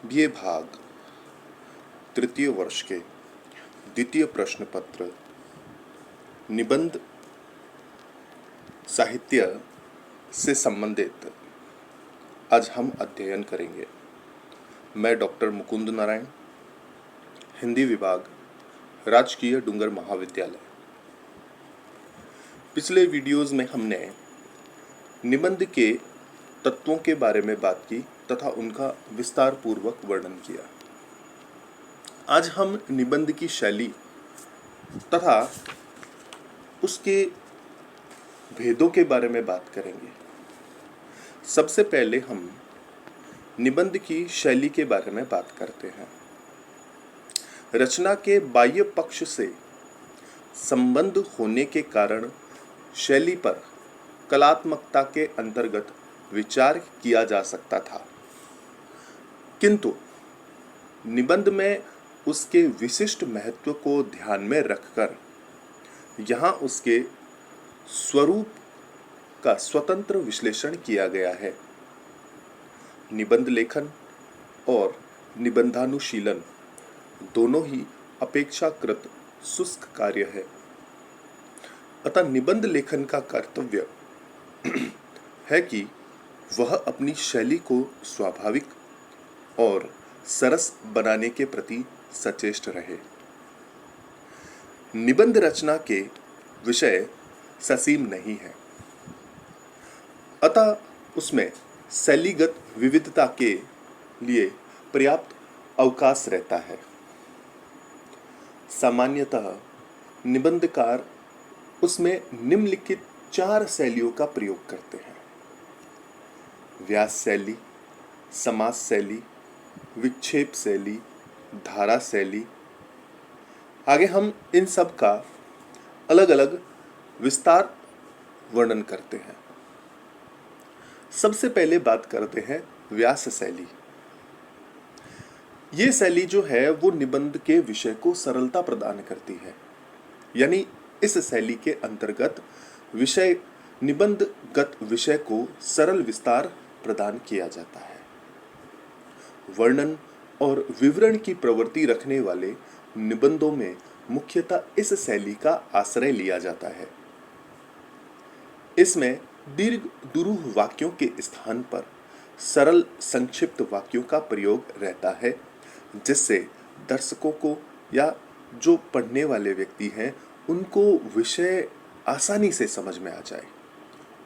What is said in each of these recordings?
ये भाग तृतीय वर्ष के द्वितीय प्रश्न पत्र निबंध साहित्य से संबंधित आज हम अध्ययन करेंगे। मैं डॉक्टर मुकुंद नारायण, हिंदी विभाग, राजकीय डूंगर महाविद्यालय। पिछले वीडियोस में हमने निबंध के तत्वों के बारे में बात की तथा उनका विस्तार पूर्वक वर्णन किया। आज हम निबंध की शैली तथा उसके भेदों के बारे में बात करेंगे। सबसे पहले हम निबंध की शैली के बारे में बात करते हैं। रचना के बाह्य पक्ष से संबंध होने के कारण शैली पर कलात्मकता के अंतर्गत विचार किया जा सकता था, किंतु निबंध में उसके विशिष्ट महत्व को ध्यान में रखकर यहाँ उसके स्वरूप का स्वतंत्र विश्लेषण किया गया है। निबंध लेखन और निबंधानुशीलन दोनों ही अपेक्षाकृत शुष्क कार्य है। अतः निबंध लेखन का कर्तव्य है कि वह अपनी शैली को स्वाभाविक और सरस बनाने के प्रति सचेष्ट रहे। निबंध रचना के विषय ससीम नहीं है, अतः उसमें शैलीगत विविधता के लिए पर्याप्त अवकाश रहता है। सामान्यतः निबंधकार उसमें निम्नलिखित 4 शैलियों का प्रयोग करते हैं: व्यास शैली, समास शैली, विक्षेप शैली, धारा शैली। आगे हम इन सब का अलग अलग विस्तार वर्णन करते हैं। सबसे पहले बात करते हैं व्यास शैली। ये शैली जो है वो निबंध के विषय को सरलता प्रदान करती है, यानी इस शैली के अंतर्गत निबंधगत विषय को सरल विस्तार प्रदान किया जाता है। वर्णन और विवरण की प्रवृत्ति रखने वाले निबंधों में मुख्यतः इस शैली का आश्रय लिया जाता है। इसमें दीर्घ दुरूह वाक्यों के स्थान पर सरल संक्षिप्त वाक्यों का प्रयोग रहता है, जिससे दर्शकों को या जो पढ़ने वाले व्यक्ति हैं उनको विषय आसानी से समझ में आ जाए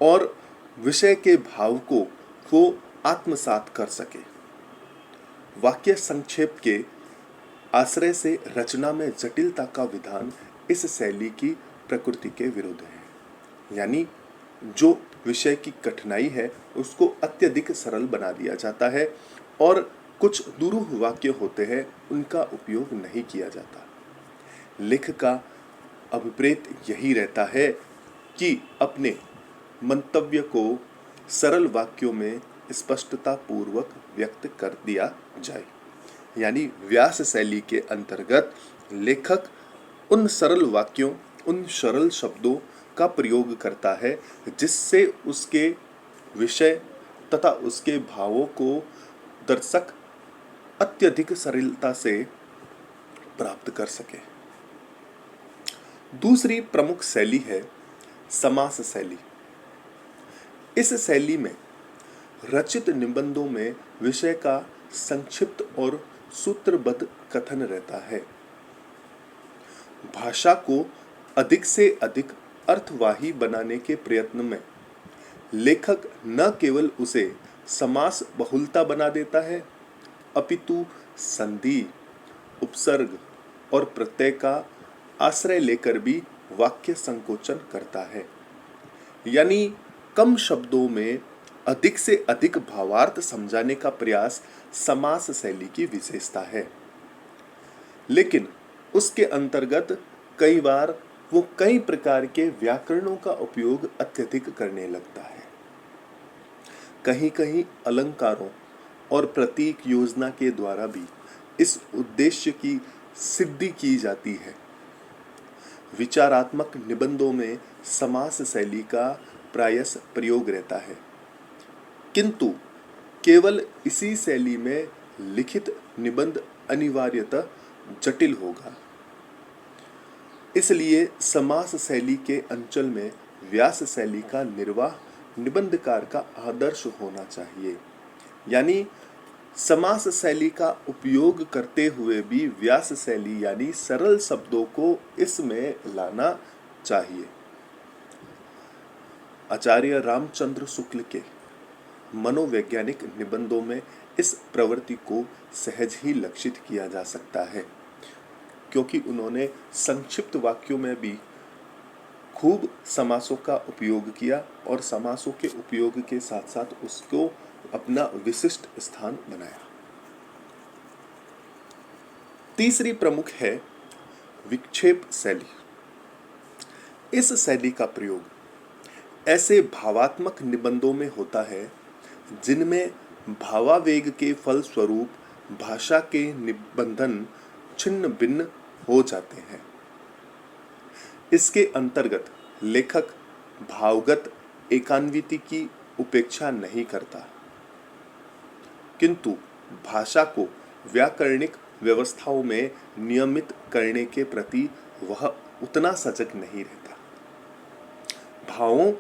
और विषय के भाव को वो आत्मसात कर सके। वाक्य संक्षेप के आश्रय से रचना में जटिलता का विधान इस शैली की प्रकृति के विरुद्ध है, यानी जो विषय की कठिनाई है उसको अत्यधिक सरल बना दिया जाता है और कुछ दुरूह वाक्य होते हैं उनका उपयोग नहीं किया जाता। लेखक का अभिप्रेत यही रहता है कि अपने मंतव्य को सरल वाक्यों में स्पष्टता पूर्वक व्यक्त कर दिया जाए। यानी व्यास शैली के अंतर्गत लेखक उन सरल वाक्यों, उन सरल शब्दों का प्रयोग करता है जिससे उसके विषय तथा उसके भावों को दर्शक अत्यधिक सरलता से प्राप्त कर सके। दूसरी प्रमुख शैली है समास शैली। इस शैली में रचित निबंधों में विषय का संक्षिप्त और सूत्रबद्ध कथन रहता है। भाषा को अधिक से अधिक अर्थवाही बनाने के प्रयत्न में लेखक न केवल उसे समास बहुलता बना देता है, अपितु संधि, उपसर्ग और प्रत्यय का आश्रय लेकर भी वाक्य संकोचन करता है। यानी कम शब्दों में अधिक से अधिक भावार्थ समझाने का प्रयास समास शैली की विशेषता है। लेकिन उसके अंतर्गत कई बार वो कई प्रकार के व्याकरणों का उपयोग अत्यधिक करने लगता है। कहीं कहीं अलंकारों और प्रतीक योजना के द्वारा भी इस उद्देश्य की सिद्धि की जाती है। विचारात्मक निबंधों में समास शैली का प्रायः प्रयोग रहता है, किंतु केवल इसी शैली में लिखित निबंध अनिवार्यतः जटिल होगा। इसलिए समास शैली के अंचल में व्यास शैली का निर्वाह निबंधकार का आदर्श होना चाहिए। यानी समास शैली का उपयोग करते हुए भी व्यास शैली यानी सरल शब्दों को इसमें लाना चाहिए। आचार्य रामचंद्र शुक्ल के मनोवैज्ञानिक निबंधों में इस प्रवृत्ति को सहज ही लक्षित किया जा सकता है, क्योंकि उन्होंने संक्षिप्त वाक्यों में भी खूब समासों का उपयोग किया और समासों के उपयोग के साथ साथ उसको अपना विशिष्ट स्थान बनाया। तीसरी प्रमुख है विक्षेप शैली। इस शैली का प्रयोग ऐसे भावात्मक निबंधों में होता है जिनमें भावावेग के फलस्वरूप भाषा के निबंधन छिन्न भिन्न हो जाते हैं। इसके अंतर्गत लेखक भावगत एकान्विति की उपेक्षा नहीं करता, किंतु भाषा को व्याकरणिक व्यवस्थाओं में नियमित करने के प्रति वह उतना सजग नहीं रहता। भावों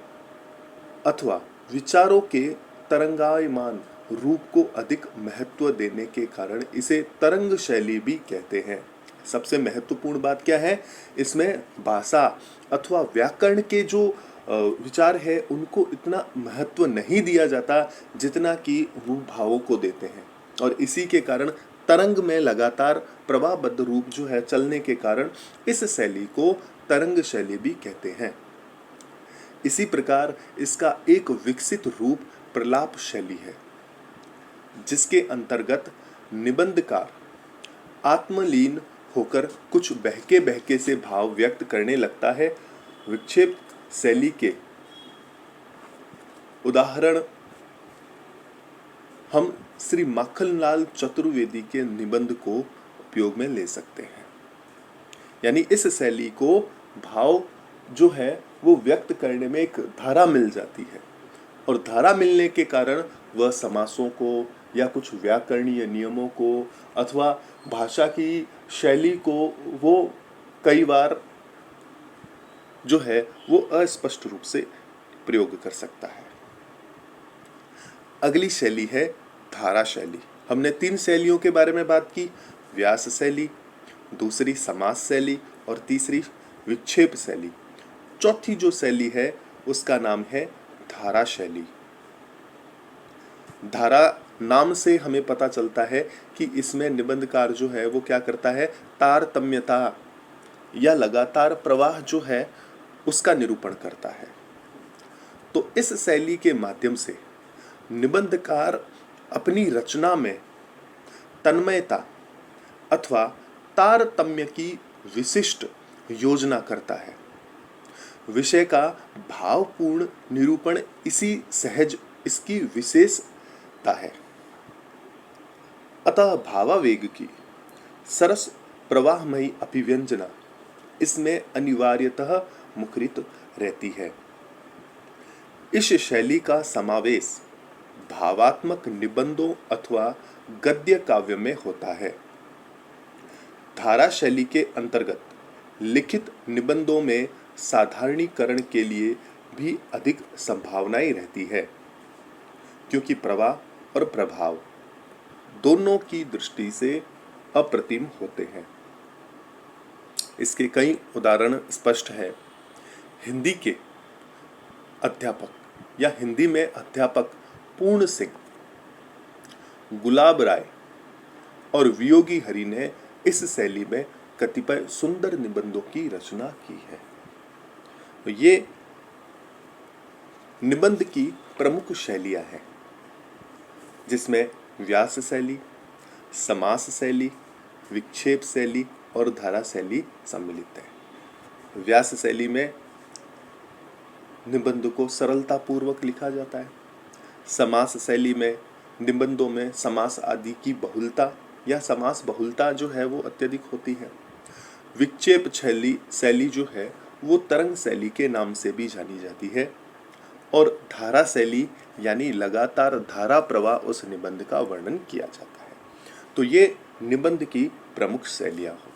अथवा विचारों के तरंगायमान रूप को अधिक महत्व देने के कारण इसे तरंग शैली भी कहते हैं। सबसे महत्वपूर्ण बात क्या है, इसमें भाषा अथवा व्याकरण के जो विचार है उनको इतना महत्व नहीं दिया जाता जितना कि वो भावों को देते हैं, और इसी के कारण तरंग में लगातार प्रवाहबद्ध रूप जो है चलने के कारण इस शैली को तरंग शैली भी कहते हैं। इसी प्रकार इसका एक विकसित रूप प्रलाप शैली है, जिसके अंतर्गत निबंधकार आत्मलीन होकर कुछ बहके बहके से भाव व्यक्त करने लगता है। विक्षेप शैली के उदाहरण हम श्री माखनलाल चतुर्वेदी के निबंध को उपयोग में ले सकते हैं। यानी इस शैली को भाव जो है वो व्यक्त करने में एक धारा मिल जाती है, और धारा मिलने के कारण वह समासों को या कुछ व्याकरणीय नियमों को अथवा भाषा की शैली को वो कई बार जो है वो अस्पष्ट रूप से प्रयोग कर सकता है। अगली शैली है धारा शैली। हमने 3 शैलियों के बारे में बात की, व्यास शैली, दूसरी समास शैली और तीसरी विक्षेप शैली। चौथी जो शैली है उसका नाम है धारा शैली। धारा नाम से हमें पता चलता है कि इसमें निबंधकार जो है वो क्या करता है, तारतम्यता या लगातार प्रवाह जो है उसका निरूपण करता है। तो इस शैली के माध्यम से निबंधकार अपनी रचना में तन्मयता अथवा तारतम्य की विशिष्ट योजना करता है। विषय का भावपूर्ण निरूपण इसकी विशेषता है। अतः भावावेग की सरस प्रवाहमयी अभिव्यंजना इसमें अनिवार्यतः मुखरित रहती है। इस शैली का समावेश भावात्मक निबंधों अथवा गद्य काव्य में होता है। धारा शैली के अंतर्गत लिखित निबंधों में साधारणीकरण के लिए भी अधिक संभावनाएं रहती है, क्योंकि प्रवाह और प्रभाव दोनों की दृष्टि से अप्रतिम होते हैं। इसके कई उदाहरण स्पष्ट हैं। हिंदी के अध्यापक या हिंदी में अध्यापक पूर्ण सिंह, गुलाब राय और वियोगी हरि ने इस शैली में कतिपय सुंदर निबंधों की रचना की है। तो ये निबंध की प्रमुख शैलियां हैं, जिसमें व्यास शैली, समास शैली, विक्षेप शैली और धारा शैली सम्मिलित है। व्यास शैली में निबंध को सरलता पूर्वक लिखा जाता है। समास शैली में निबंधों में समास आदि की बहुलता या समास बहुलता जो है वो अत्यधिक होती है। विक्षेप शैली जो है वो तरंग शैली के नाम से भी जानी जाती है, और धारा शैली यानी लगातार धारा प्रवाह उस निबंध का वर्णन किया जाता है। तो ये निबंध की प्रमुख शैलियाँ हो।